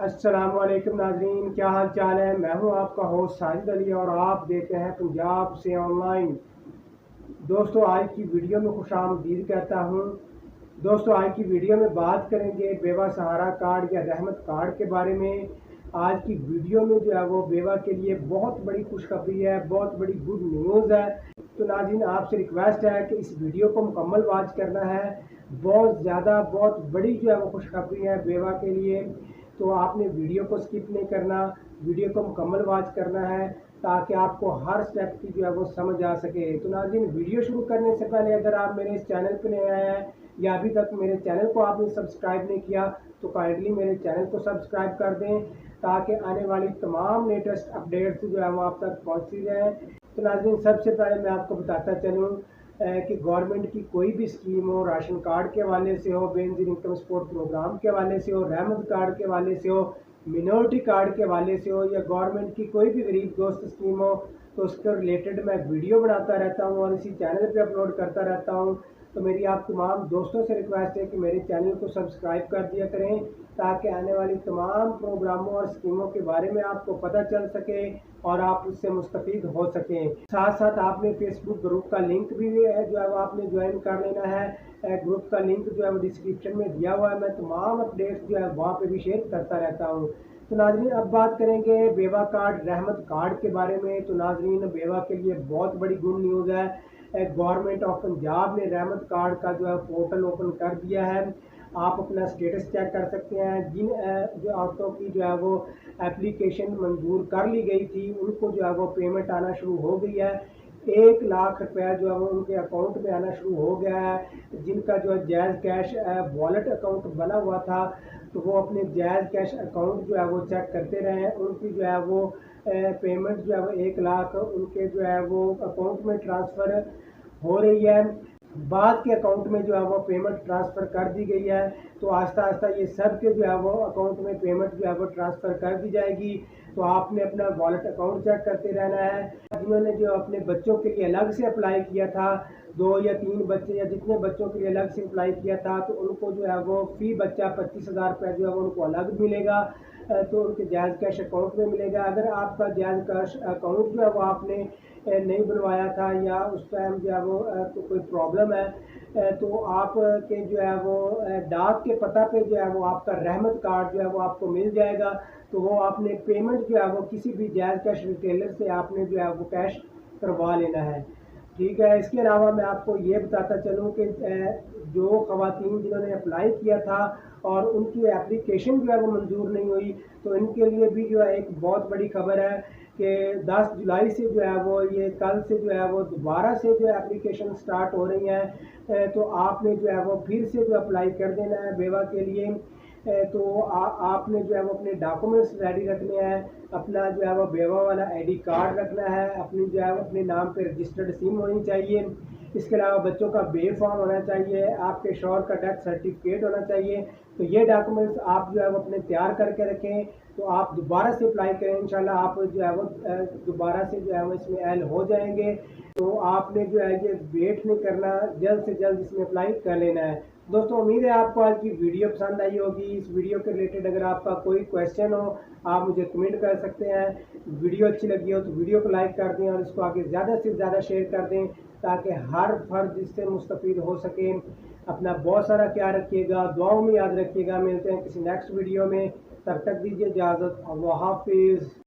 السلام علیکم ناظرین، کیا حال چال ہے؟ میں ہوں آپ کا ہوسٹ ساجد علی اور آپ دیکھ رہے ہیں پنجاب سے آن لائن۔ دوستو آج کی ویڈیو میں خوش آمدید کہتا ہوں۔ دوستو آج کی ویڈیو میں بات کریں گے بیوہ سہارا کارڈ یا رحمت کارڈ کے بارے میں۔ آج کی ویڈیو میں جو ہے وہ بیوہ کے لیے بہت بڑی خوشخبری ہے، بہت بڑی گڈ نیوز ہے۔ تو ناظرین آپ سے ریکویسٹ ہے کہ اس ویڈیو کو مکمل واچ کرنا ہے۔ بہت زیادہ بہت بڑی جو ہے وہ خوشخبری ہے بیوہ کے لیے، تو آپ نے ویڈیو کو سکپ نہیں کرنا، ویڈیو کو مکمل واچ کرنا ہے تاکہ آپ کو ہر سٹیپ کی جو ہے وہ سمجھ آ سکے۔ تو ناظرین ویڈیو شروع کرنے سے پہلے اگر آپ میرے اس چینل پہ نئے آئے ہیں یا ابھی تک میرے چینل کو آپ نے سبسکرائب نہیں کیا تو کائنڈلی میرے چینل کو سبسکرائب کر دیں تاکہ آنے والی تمام لیٹسٹ اپڈیٹس جو ہے وہ آپ تک پہنچتی رہیں۔ تو ناظرین سب سے پہلے میں آپ کو بتاتا چلوں کہ گورنمنٹ کی کوئی بھی اسکیم ہو، راشن کارڈ کے حوالے سے ہو، بے نظیر انکم سپورٹ پروگرام کے حوالے سے ہو، رحمت کارڈ کے حوالے سے ہو، منورٹی کارڈ کے حوالے سے ہو، یا گورنمنٹ کی کوئی بھی غریب دوست اسکیم ہو تو اس کے ریلیٹڈ میں ویڈیو بناتا رہتا ہوں اور اسی چینل پہ اپلوڈ کرتا رہتا ہوں۔ تو میری آپ تمام دوستوں سے ریکویسٹ ہے کہ میرے چینل کو سبسکرائب کر دیا کریں تاکہ آنے والی تمام پروگراموں اور اسکیموں کے بارے میں آپ کو پتہ چل سکے اور آپ اس سے مستفید ہو سکیں۔ ساتھ ساتھ آپ نے فیس بک گروپ کا لنک بھی جو ہے وہ آپ نے جوائن کر لینا ہے۔ گروپ کا لنک جو ہے وہ ڈسکرپشن میں دیا ہوا ہے، میں تمام اپڈیٹس جو ہے وہاں پہ بھی شیئر کرتا رہتا ہوں۔ تو ناظرین اب بات کریں گے بیوہ کارڈ رحمت کارڈ کے بارے میں۔ تو ناظرین بیوہ کے لیے بہت بڑی گڈ نیوز ہے۔ گورنمنٹ آف پنجاب نے رحمت کارڈ کا جو ہے پورٹل اوپن کر دیا ہے۔ آپ اپنا سٹیٹس چیک کر سکتے ہیں۔ جن جو عورتوں کی جو ہے وہ اپلیکیشن منظور کر لی گئی تھی ان کو جو ہے وہ پیمنٹ آنا شروع ہو گئی ہے۔ 1,00,000 روپیہ جو ہے وہ ان کے اکاؤنٹ میں آنا شروع ہو گیا ہے۔ جن کا جو ہے جائز کیش والیٹ اکاؤنٹ بنا ہوا تھا تو وہ اپنے جائز کیش اکاؤنٹ جو ہے وہ چیک کرتے رہے۔ ان کی جو ہے وہ پیمنٹ جو ہے وہ 1,00,000 ان کے جو ہے وہ اکاؤنٹ میں ٹرانسفر ہو رہی ہے۔ بعد کے اکاؤنٹ میں جو ہے وہ پیمنٹ ٹرانسفر کر دی گئی ہے۔ تو آہستہ آہستہ یہ سب کے جو ہے وہ اکاؤنٹ میں پیمنٹ جو ہے وہ ٹرانسفر کر دی جائے گی۔ تو آپ نے اپنا والیٹ اکاؤنٹ چیک کرتے رہنا ہے۔ جنہوں نے جو اپنے بچوں کے لیے الگ سے اپلائی کیا تھا، 2 یا 3 بچے یا جتنے بچوں کے لیے الگ سے اپلائی کیا تھا، تو ان کو جو ہے وہ فی بچہ 25,000 روپیہ جو ہے وہ ان کو الگ ملے گا، تو ان کے جائز کیش اکاؤنٹ میں ملے گا۔ اگر آپ کا جائز کیش اکاؤنٹ جو ہے وہ آپ نے نہیں بنوایا تھا یا اس ٹائم جو ہے وہ کوئی پرابلم ہے تو آپ کے جو ہے وہ ڈاک کے پتہ پہ جو ہے وہ آپ کا رحمت کارڈ جو ہے وہ آپ کو مل جائے گا۔ تو وہ آپ نے پیمنٹ جو ہے وہ کسی بھی جائز کیش ریٹیلر سے آپ نے جو ہے وہ کیش کروا لینا ہے، ٹھیک ہے۔ اس کے علاوہ میں آپ کو یہ بتاتا چلوں کہ جو خواتین جنہوں نے اپلائی کیا تھا اور ان کی اپلیکیشن جو ہے وہ منظور نہیں ہوئی تو ان کے لیے بھی جو ہے ایک بہت بڑی خبر ہے کہ 10 جولائی سے جو ہے وہ یہ کل سے جو ہے وہ دوبارہ سے جو ہے اپلیکیشن سٹارٹ ہو رہی ہیں۔ تو آپ نے جو ہے وہ پھر سے جو اپلائی کر دینا ہے بیوہ کے لیے۔ تو آپ نے جو ہے وہ اپنے ڈاکومنٹس ریڈی رکھنے ہیں، اپنا جو ہے وہ بیوہ والا ID کارڈ رکھنا ہے، اپنی جو ہے وہ اپنے نام پہ رجسٹرڈ سم ہونی چاہیے۔ اس کے علاوہ بچوں کا بے فارم ہونا چاہیے، آپ کے شوہر کا ڈیتھ سرٹیفکیٹ ہونا چاہیے۔ تو یہ ڈاکومنٹس آپ جو ہے وہ اپنے تیار کر کے رکھیں تو آپ دوبارہ سے اپلائی کریں، انشاءاللہ آپ جو ہے وہ دوبارہ سے جو ہے وہ اس میں ایل ہو جائیں گے۔ تو آپ نے جو ہے یہ ویٹ نہیں کرنا، جلد سے جلد اس میں اپلائی کر لینا ہے۔ دوستو امید ہے آپ کو آج کی ویڈیو پسند آئی ہوگی۔ اس ویڈیو کے ریلیٹڈ اگر آپ کا کوئی کویسچن ہو آپ مجھے کمنٹ کر سکتے ہیں۔ ویڈیو اچھی لگی ہو تو ویڈیو کو لائک کر دیں اور اس کو آگے زیادہ سے زیادہ شیئر کر دیں تاکہ ہر فرد اس سے مستفید ہو سکے۔ اپنا بہت سارا خیال رکھیے گا، دعاؤں میں یاد رکھیے گا۔ ملتے ہیں کسی نیکسٹ ویڈیو میں، تب تک دیجیے اجازت۔ اللہ حافظ۔